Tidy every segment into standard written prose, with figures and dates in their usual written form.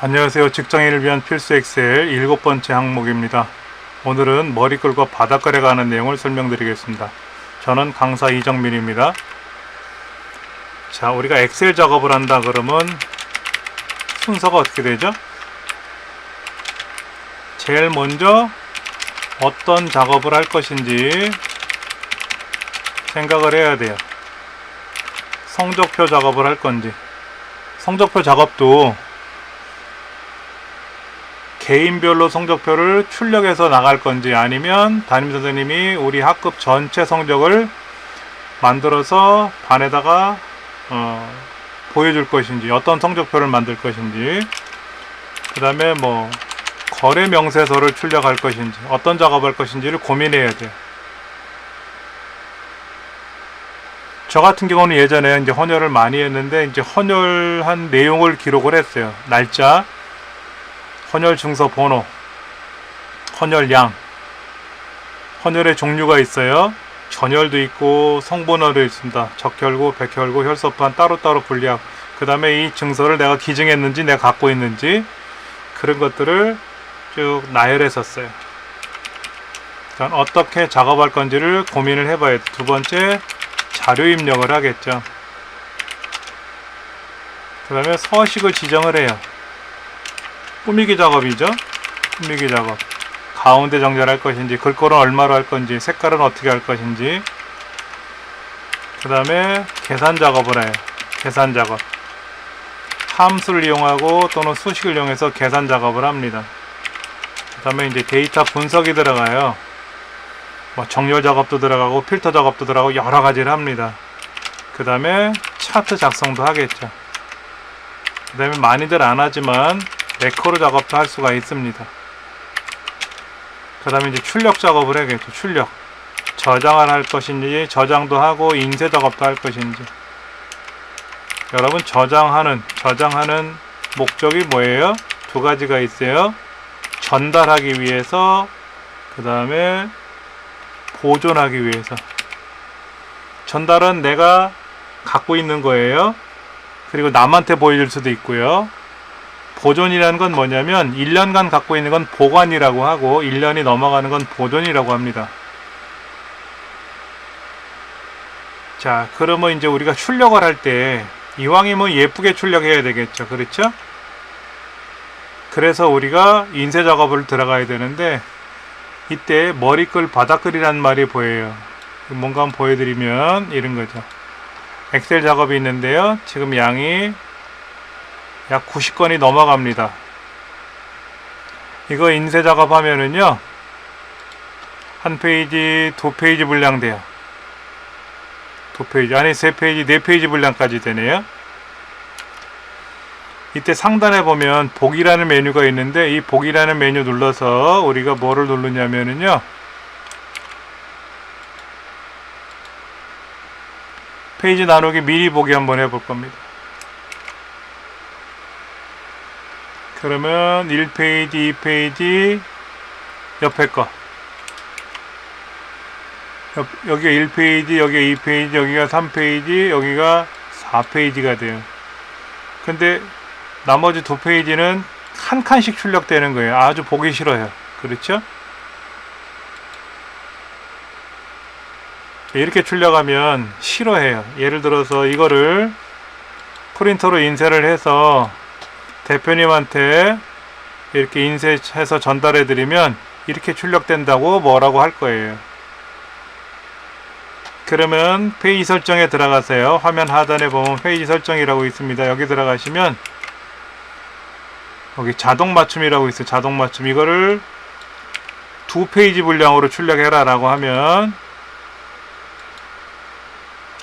안녕하세요. 직장인을 위한 필수 엑셀 7번째 항목입니다. 오늘은 머리글과 바닥글에 관한 내용을 설명드리겠습니다. 저는 강사 이정민입니다. 자, 우리가 엑셀 작업을 한다 그러면 순서가 어떻게 되죠? 제일 먼저 어떤 작업을 할 것인지 생각을 해야 돼요. 성적표 작업을 할 건지. 성적표 작업도 개인별로 성적표를 출력해서 나갈 건지, 아니면 담임선생님이 우리 학급 전체 성적을 만들어서 반에다가 보여줄 것인지, 어떤 성적표를 만들 것인지, 그 다음에 거래 명세서를 출력할 것인지, 어떤 작업할 것인지를 고민해야 돼요. 저 같은 경우는 예전에 이제 헌혈을 많이 했는데, 이제 헌혈한 내용을 기록을 했어요. 날짜, 헌혈 증서 번호, 헌혈량, 헌혈의 종류가 있어요. 전혈도 있고 성분혈도 있습니다. 적혈구, 백혈구, 혈소판 따로따로 분리하고, 그 다음에 이 증서를 내가 기증했는지 내가 갖고 있는지 그런 것들을 쭉 나열했었어요. 그러니까 어떻게 작업할 건지를 고민을 해봐야 돼요. 두 번째, 자료 입력을 하겠죠. 그 다음에 서식을 지정을 해요. 꾸미기 작업이죠. 꾸미기 작업. 가운데 정렬할 것인지, 글꼴은 얼마로 할 건지, 색깔은 어떻게 할 것인지. 그 다음에 계산 작업을 해요. 계산 작업. 함수를 이용하고 또는 수식을 이용해서 계산 작업을 합니다. 그 다음에 이제 데이터 분석이 들어가요. 정렬 작업도 들어가고 필터 작업도 들어가고 여러 가지를 합니다. 그 다음에 차트 작성도 하겠죠. 그 다음에 많이들 안 하지만 매크로 작업도 할 수가 있습니다. 그 다음에 이제 출력 작업을 해야겠죠. 출력. 저장을 할 것인지, 저장도 하고 인쇄 작업도 할 것인지. 여러분, 저장하는 목적이 뭐예요? 두 가지가 있어요. 전달하기 위해서, 그 다음에 보존하기 위해서. 전달은 내가 갖고 있는 거예요. 그리고 남한테 보여줄 수도 있고요. 보존이라는 건 뭐냐면 1년간 갖고 있는 건 보관이라고 하고 1년이 넘어가는 건 보존이라고 합니다. 자, 그러면 이제 우리가 출력을 할 때 이왕이면 예쁘게 출력해야 되겠죠. 그렇죠? 그래서 우리가 인쇄 작업을 들어가야 되는데, 이때 머리글, 바닥글이라는 말이 보여요. 뭔가 한번 보여드리면 이런 거죠. 엑셀 작업이 있는데요. 지금 양이 약 90건이 넘어갑니다. 이거 인쇄 작업하면은요, 한 페이지, 두 페이지 분량 돼요. 두 페이지, 아니 세 페이지, 네 페이지 분량까지 되네요. 이때 상단에 보면 복이라는 메뉴가 있는데, 이 복이라는 메뉴 눌러서 우리가 뭐를 누르냐면은요, 페이지 나누기 미리 보기 한번 해볼 겁니다. 그러면 1페이지, 2페이지, 옆에 거. 여기가 1페이지, 여기가 2페이지, 여기가 3페이지, 여기가 4페이지가 돼요. 근데 나머지 두 페이지는 한 칸씩 출력되는 거예요. 아주 보기 싫어요. 그렇죠? 이렇게 출력하면 싫어해요. 예를 들어서 이거를 프린터로 인쇄를 해서 대표님한테 이렇게 인쇄해서 전달해 드리면 이렇게 출력된다고 뭐라고 할 거예요. 그러면 페이지 설정에 들어가세요. 화면 하단에 보면 페이지 설정이라고 있습니다. 여기 들어가시면 여기 자동 맞춤이라고 있어요. 자동 맞춤. 이거를 두 페이지 분량으로 출력해라 라고 하면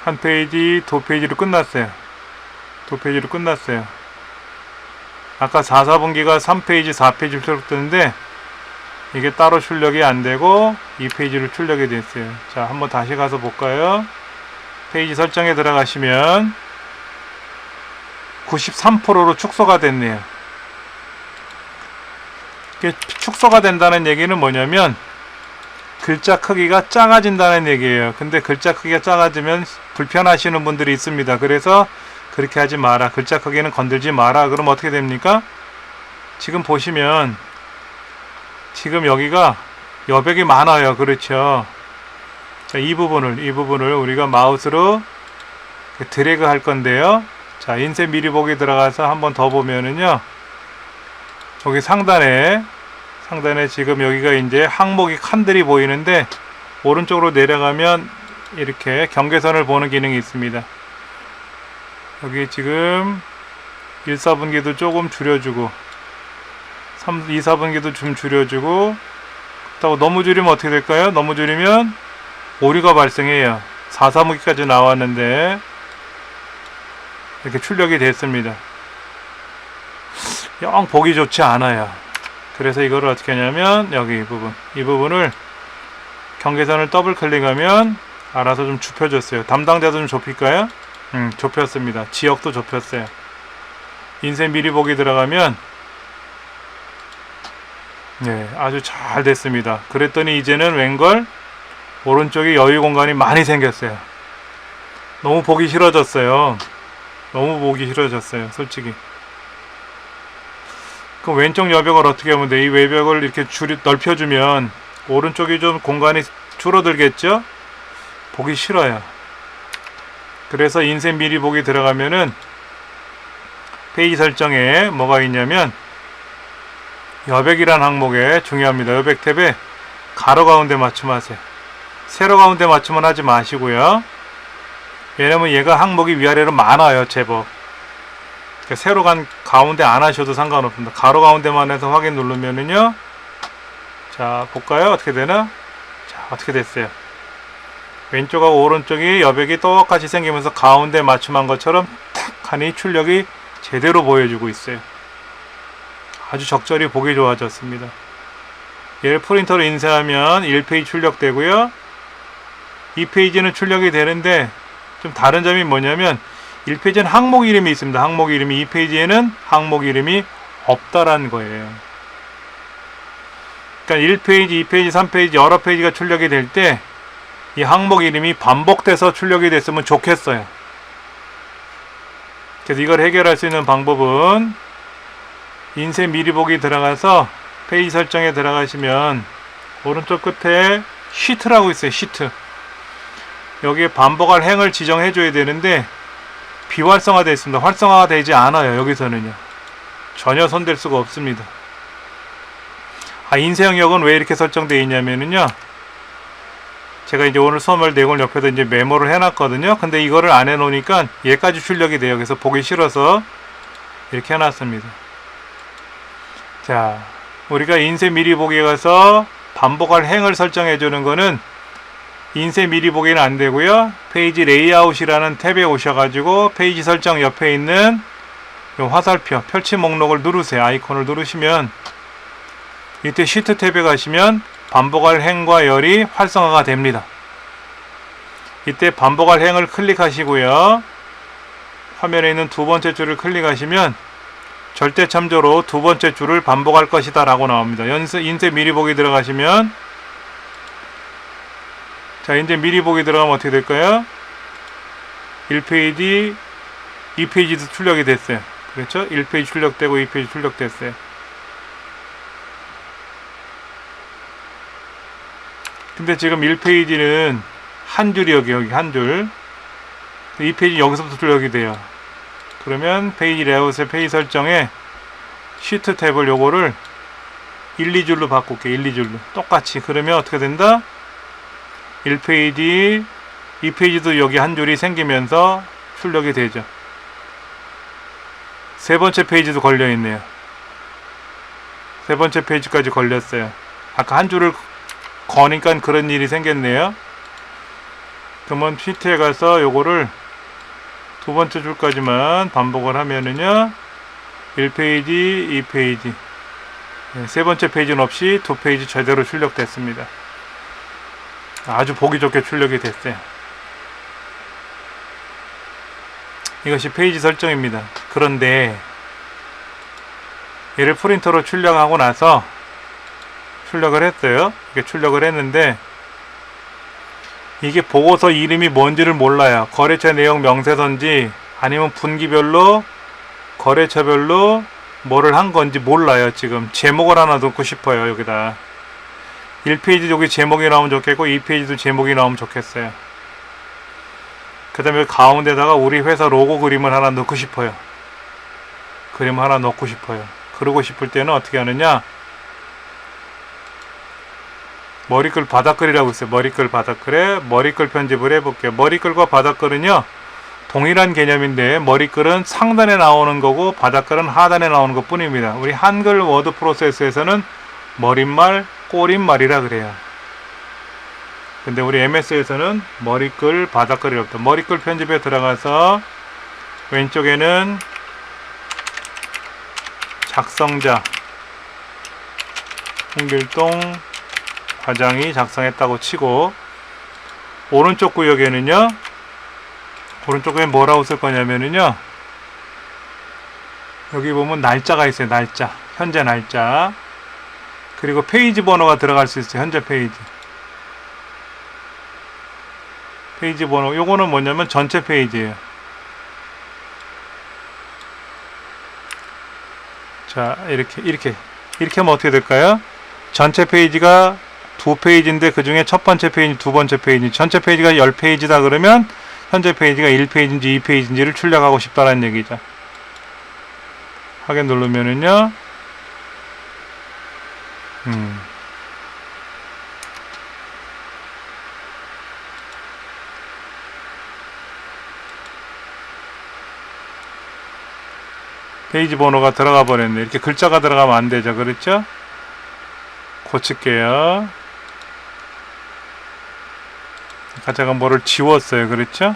한 페이지, 두 페이지로 끝났어요. 두 페이지로 끝났어요. 아까 4, 4분기가 3페이지, 4페이지 출력되는데 이게 따로 출력이 안되고 2페이지로 출력이 됐어요. 자, 한번 다시 가서 볼까요? 페이지 설정에 들어가시면 93%로 축소가 됐네요. 축소가 된다는 얘기는 뭐냐면 글자 크기가 작아진다는 얘기예요. 근데 글자 크기가 작아지면 불편하시는 분들이 있습니다. 그래서 그렇게 하지 마라. 글자 크기는 건들지 마라. 그럼 어떻게 됩니까? 지금 보시면 지금 여기가 여백이 많아요. 그렇죠? 자, 이 부분을 우리가 마우스로 드래그 할 건데요. 자, 인쇄 미리 보기 들어가서 한번 더 보면은요. 여기 상단에 지금 여기가 이제 항목이 칸들이 보이는데 오른쪽으로 내려가면 이렇게 경계선을 보는 기능이 있습니다. 여기 지금 1, 4분기도 조금 줄여주고 2, 4분기도 좀 줄여주고 그렇다고 너무 줄이면 어떻게 될까요? 너무 줄이면 오류가 발생해요. 4, 4분기까지 나왔는데 이렇게 출력이 됐습니다. 영 보기 좋지 않아요. 그래서 이거를 어떻게 하냐면 여기 이 부분을 경계선을 더블 클릭하면 알아서 좀 좁혀졌어요. 담당자도 좀 좁힐까요? 좁혔습니다. 지역도 좁혔어요. 인쇄 미리 보기 들어가면 네, 아주 잘 됐습니다. 그랬더니 이제는 웬걸 오른쪽에 여유 공간이 많이 생겼어요. 너무 보기 싫어졌어요. 솔직히. 그럼 왼쪽 여벽을 어떻게 하면 돼? 이 외벽을 이렇게 넓혀주면 오른쪽이 좀 공간이 줄어들겠죠? 보기 싫어요. 그래서 인쇄 미리 보기 들어가면은 페이지 설정에 뭐가 있냐면 여백이란 항목에 중요합니다. 여백 탭에 가로 가운데 맞춤하세요. 세로 가운데 맞춤은 하지 마시고요. 왜냐면 얘가 항목이 위아래로 많아요. 제법. 그러니까 세로 가운데 안 하셔도 상관없습니다. 가로 가운데만 해서 확인 누르면은요. 자, 볼까요? 어떻게 되나? 자, 어떻게 됐어요? 왼쪽하고 오른쪽이 여백이 똑같이 생기면서 가운데 맞춤한 것처럼 탁 하니 출력이 제대로 보여주고 있어요. 아주 적절히 보기 좋아졌습니다. 얘를 프린터로 인쇄하면 1페이지 출력되고요. 2페이지는 출력이 되는데 좀 다른 점이 뭐냐면 1페이지는 항목 이름이 있습니다. 항목 이름이 2페이지에는 항목 이름이 없다라는 거예요. 그러니까 1페이지, 2페이지, 3페이지 여러 페이지가 출력이 될 때 이 항목 이름이 반복돼서 출력이 됐으면 좋겠어요. 그래서 이걸 해결할 수 있는 방법은 인쇄 미리 보기 들어가서 페이지 설정에 들어가시면 오른쪽 끝에 시트라고 있어요. 시트. 여기에 반복할 행을 지정해 줘야 되는데 비활성화되어 있습니다. 활성화가 되지 않아요. 여기서는요. 전혀 손댈 수가 없습니다. 인쇄 영역은 왜 이렇게 설정되어 있냐면요. 제가 이제 오늘 수업할 내용을 옆에다 이제 메모를 해놨거든요. 근데 이거를 안 해놓으니까 얘까지 출력이 돼요. 그래서 보기 싫어서 이렇게 해놨습니다. 자, 우리가 인쇄 미리 보기에 가서 반복할 행을 설정해 주는 거는 인쇄 미리 보기는 안 되고요. 페이지 레이아웃이라는 탭에 오셔가지고 페이지 설정 옆에 있는 요 화살표 펼치 목록을 누르세요. 아이콘을 누르시면 이때 시트 탭에 가시면 반복할 행과 열이 활성화가 됩니다. 이때 반복할 행을 클릭하시고요. 화면에 있는 두 번째 줄을 클릭하시면 절대 참조로 두 번째 줄을 반복할 것이다 라고 나옵니다. 인쇄 미리 보기 들어가시면 자, 이제 미리 보기 들어가면 어떻게 될까요? 1페이지, 2페이지도 출력이 됐어요. 그렇죠? 1페이지 출력되고 2페이지 출력됐어요. 근데 지금 1페이지는 한 줄이 여기 한 줄. 2페이지 여기서부터 출력이 돼요. 그러면 페이지 레이아웃의 페이지 설정에 시트 탭을 요거를 1, 2줄로 바꿀게요. 1, 2줄로. 똑같이. 그러면 어떻게 된다? 1페이지, 2페이지도 여기 한 줄이 생기면서 출력이 되죠. 세 번째 페이지도 걸려있네요. 세 번째 페이지까지 걸렸어요. 아까 한 줄을 거니까 그런 일이 생겼네요. 그러면 시트에 가서 요거를 두 번째 줄까지만 반복을 하면은요 1페이지, 2페이지 세 번째 페이지는 없이 두 페이지 제대로 출력됐습니다. 아주 보기 좋게 출력이 됐어요. 이것이 페이지 설정입니다. 그런데 얘를 프린터로 출력하고 나서 출력을 했어요. 이렇게 출력을 했는데 이게 보고서 이름이 뭔지를 몰라요. 거래처 내용 명세서인지 아니면 분기별로 거래처별로 뭐를 한 건지 몰라요. 지금 제목을 하나 넣고 싶어요. 여기다 1페이지 여기 제목이 나오면 좋겠고 2페이지도 제목이 나오면 좋겠어요. 그 다음에 가운데다가 우리 회사 로고 그림을 하나 넣고 싶어요. 그림 하나 넣고 싶어요. 그러고 싶을 때는 어떻게 하느냐, 머리글 바닥글이라고 있어요. 머리글 바닥글에 머리글 편집을 해볼게요. 머리글과 바닥글은요 동일한 개념인데 머리글은 상단에 나오는 거고 바닥글은 하단에 나오는 것 뿐입니다. 우리 한글 워드 프로세스에서는 머릿말, 꼬릿말이라 그래요. 근데 우리 MS에서는 머리글, 바닥글이 없다. 머리글 편집에 들어가서 왼쪽에는 작성자 홍길동 과장이 작성했다고 치고, 오른쪽 구역에는요, 오른쪽에 뭐라고 쓸 거냐면은요, 여기 보면 날짜가 있어요. 날짜, 현재 날짜, 그리고 페이지 번호가 들어갈 수 있어요. 현재 페이지 번호. 요거는 뭐냐면 전체 페이지예요. 자, 이렇게 하면 어떻게 될까요? 전체 페이지가 2페이지인데 그 중에 첫 번째 페이지, 두 번째 페이지, 전체 페이지가 10페이지다 그러면 현재 페이지가 1페이지인지 2페이지인지를 출력하고 싶다는 얘기죠. 확인 누르면은요, 페이지 번호가 들어가 버렸네. 이렇게 글자가 들어가면 안 되죠. 그렇죠? 고칠게요. 제가 뭐를 지웠어요. 그렇죠?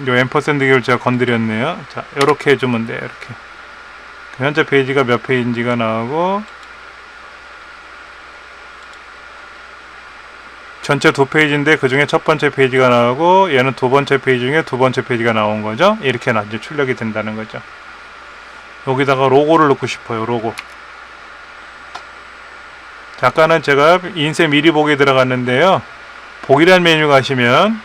요 앰퍼샌드 기호를 제가 건드렸네요. 자, 요렇게 해주면 돼요. 이렇게. 현재 페이지가 몇 페이지인지가 나오고, 전체 2페이지인데 그 중에 첫 번째 페이지가 나오고, 얘는 두 번째 페이지 중에 두 번째 페이지가 나온 거죠. 이렇게 이제 출력이 된다는 거죠. 여기다가 로고를 넣고 싶어요. 로고. 아까는 제가 인쇄 미리 보기에 들어갔는데요, 보기란 메뉴 가시면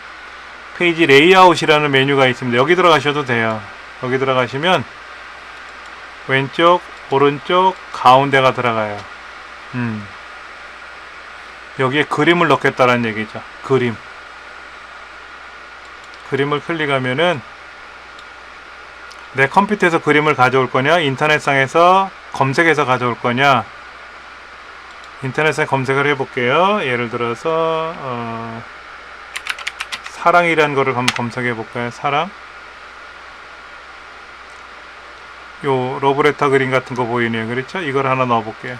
페이지 레이아웃이라는 메뉴가 있습니다. 여기 들어가셔도 돼요. 여기 들어가시면 왼쪽, 오른쪽, 가운데가 들어가요. 여기에 그림을 넣겠다는 얘기죠. 그림을 클릭하면은 내 컴퓨터에서 그림을 가져올 거냐, 인터넷상에서 검색해서 가져올 거냐. 인터넷에 검색을 해볼게요. 예를 들어서 사랑이라는 거를 한번 검색해 볼까요? 사랑. 요 러브레터 그림 같은 거 보이네요. 그렇죠? 이걸 하나 넣어 볼게요.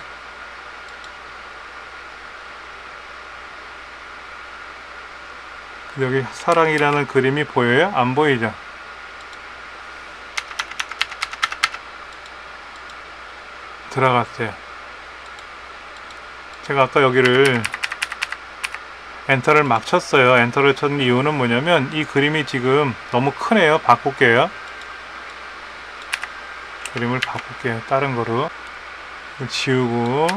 여기 사랑이라는 그림이 보여요? 안 보이죠? 들어갔어요. 제가 아까 여기를 엔터를 막 쳤어요. 엔터를 쳤는 이유는 뭐냐면 이 그림이 지금 너무 크네요. 바꿀게요. 그림을 바꿀게요. 다른 거로 지우고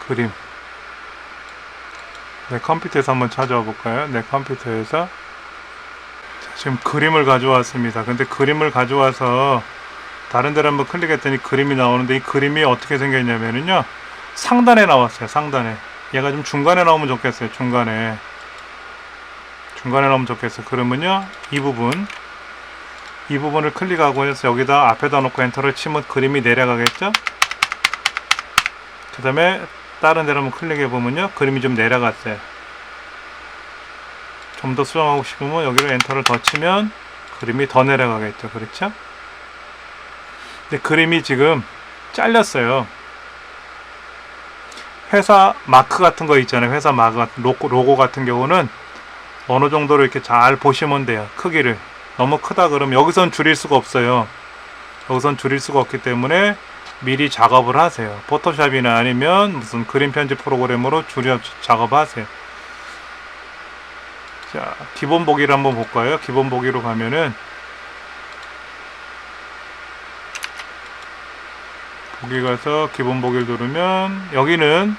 그림. 내 컴퓨터에서 한번 찾아와 볼까요? 내 컴퓨터에서 지금 그림을 가져왔습니다. 근데 그림을 가져와서 다른 데를 한번 클릭했더니 그림이 나오는데, 이 그림이 어떻게 생겼냐면요, 상단에 나왔어요. 상단에. 얘가 좀 중간에 나오면 좋겠어요. 중간에 나오면 좋겠어요. 그러면요, 이 부분을 클릭하고 해서 여기다 앞에다 놓고 엔터를 치면 그림이 내려가겠죠? 그 다음에 다른 데를 한번 클릭해 보면요, 그림이 좀 내려갔어요. 좀 더 수정하고 싶으면 여기를 엔터를 더 치면 그림이 더 내려가겠죠. 그렇죠? 근데 그림이 지금 잘렸어요. 회사 마크 같은 거 있잖아요. 회사 마크, 로고 같은 경우는 어느 정도로 이렇게 잘 보시면 돼요. 크기를. 너무 크다 그러면 여기선 줄일 수가 없어요. 여기선 줄일 수가 없기 때문에 미리 작업을 하세요. 포토샵이나 아니면 무슨 그림 편집 프로그램으로 줄여 작업하세요. 자, 기본 보기를 한번 볼까요? 기본 보기로 가면은 보기 가서 기본 보기를 누르면 여기는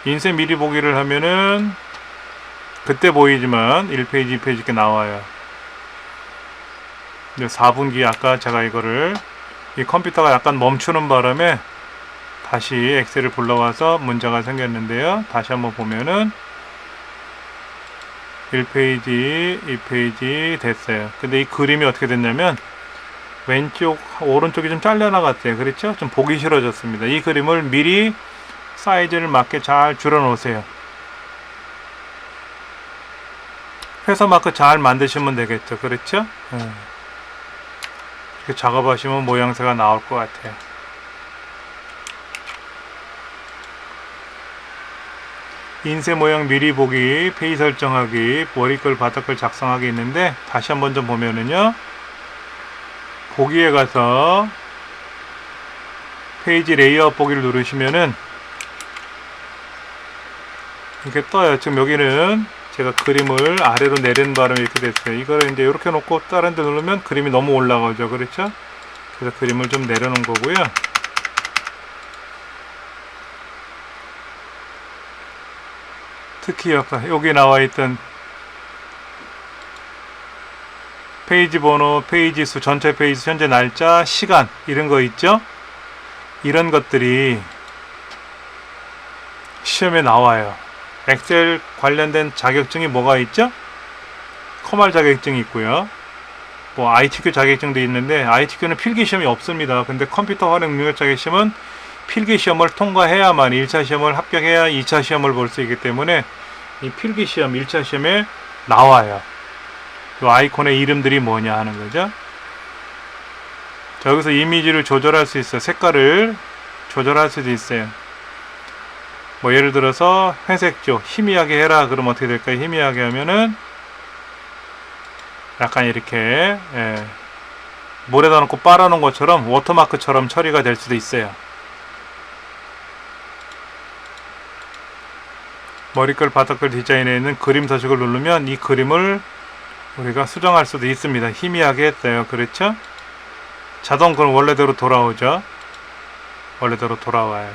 인쇄 미리 보기를 하면은 그때 보이지만 1페이지, 2페이지 이렇게 나와요. 4분기 아까 제가 이거를 이 컴퓨터가 약간 멈추는 바람에 다시 엑셀을 불러와서 문제가 생겼는데요. 다시 한번 보면은 1페이지, 2페이지 됐어요. 근데 이 그림이 어떻게 됐냐면 왼쪽, 오른쪽이 좀 잘려나갔대요. 그렇죠? 좀 보기 싫어졌습니다. 이 그림을 미리 사이즈를 맞게 잘 줄여 놓으세요. 회사 마크 잘 만드시면 되겠죠. 그렇죠? 이렇게 작업하시면 모양새가 나올 것 같아요. 인쇄 모양 미리 보기, 페이지 설정하기, 머리글, 바닥글 작성하기 있는데 다시 한번 좀 보면은요. 보기에 가서 페이지 레이아웃 보기를 누르시면은 이렇게 떠요. 지금 여기는 제가 그림을 아래로 내리는 바람에 이렇게 됐어요. 이거를 이제 이렇게 놓고 다른 데 누르면 그림이 너무 올라가죠. 그렇죠? 그래서 그림을 좀 내려놓은 거고요. 특히 여기 나와 있던 페이지 번호, 페이지 수, 전체 페이지 수, 현재 날짜, 시간 이런 거 있죠? 이런 것들이 시험에 나와요. 엑셀 관련된 자격증이 뭐가 있죠? 커말 자격증이 있고요. 뭐 ITQ 자격증도 있는데 ITQ는 필기시험이 없습니다. 근데 컴퓨터 활용 능력 자격시험은 필기시험을 통과해야만 1차 시험을 합격해야 2차 시험을 볼 수 있기 때문에 이 필기시험 1차 시험에 나와요. 이 아이콘의 이름들이 뭐냐 하는 거죠. 자, 여기서 이미지를 조절할 수 있어요. 색깔을 조절할 수도 있어요. 뭐 예를 들어서 회색조 희미하게 해라. 그럼 어떻게 될까요? 희미하게 하면은 약간 이렇게 물에다 놓고 빨아놓은 것처럼 워터마크처럼 처리가 될 수도 있어요. 머리글, 바닥글 디자인에 있는 그림 서식을 누르면 이 그림을 우리가 수정할 수도 있습니다. 희미하게 했어요. 그렇죠? 자동 그럼 원래대로 돌아오죠. 원래대로 돌아와요.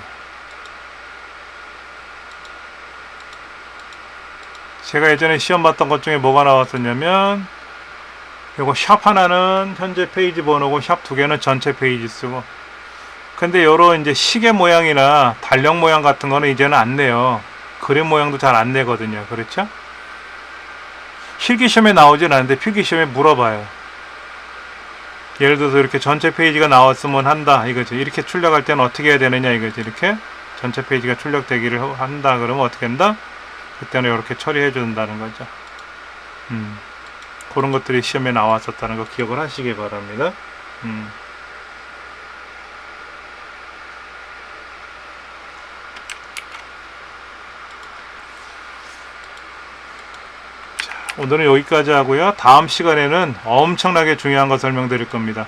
제가 예전에 시험 봤던 것 중에 뭐가 나왔었냐면 요거 샵 하나는 현재 페이지 번호고 샵 두 개는 전체 페이지 수고, 근데 요런 이제 시계 모양이나 달력 모양 같은 거는 이제는 안 내요. 그림 모양도 잘 안 내거든요. 그렇죠? 필기시험에 나오진 않는데 필기시험에 물어봐요. 예를 들어서 이렇게 전체 페이지가 나왔으면 한다 이거죠. 이렇게 출력할 때는 어떻게 해야 되느냐 이거죠. 이렇게 전체 페이지가 출력되기를 한다 그러면 어떻게 한다? 그때는 이렇게 처리해 준다는 거죠. 그런 것들이 시험에 나왔었다는 거 기억을 하시기 바랍니다. 자, 오늘은 여기까지 하고요. 다음 시간에는 엄청나게 중요한 거 설명드릴 겁니다.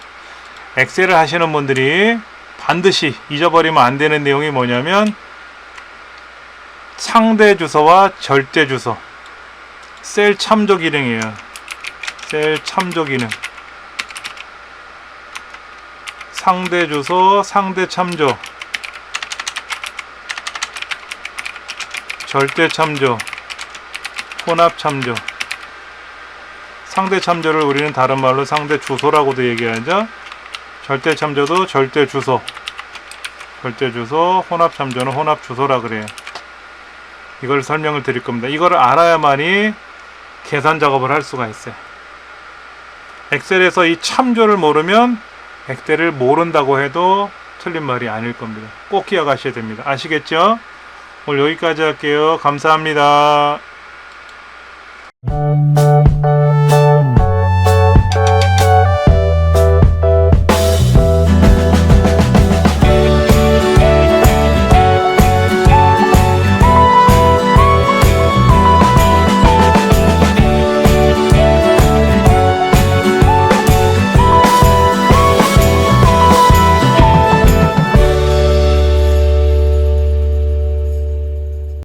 엑셀을 하시는 분들이 반드시 잊어버리면 안 되는 내용이 뭐냐면 상대 주소와 절대 주소, 셀 참조 기능이에요. 셀 참조 기능. 상대 주소, 상대 참조, 절대 참조, 혼합 참조. 상대 참조를 우리는 다른 말로 상대 주소라고도 얘기하죠. 절대 참조도 절대 주소, 절대 주소, 혼합 참조는 혼합 주소라 그래요. 이걸 설명을 드릴 겁니다. 이걸 알아야만이 계산 작업을 할 수가 있어요. 엑셀에서 이 참조를 모르면 엑셀을 모른다고 해도 틀린 말이 아닐 겁니다. 꼭 기억하셔야 됩니다. 아시겠죠? 오늘 여기까지 할게요. 감사합니다.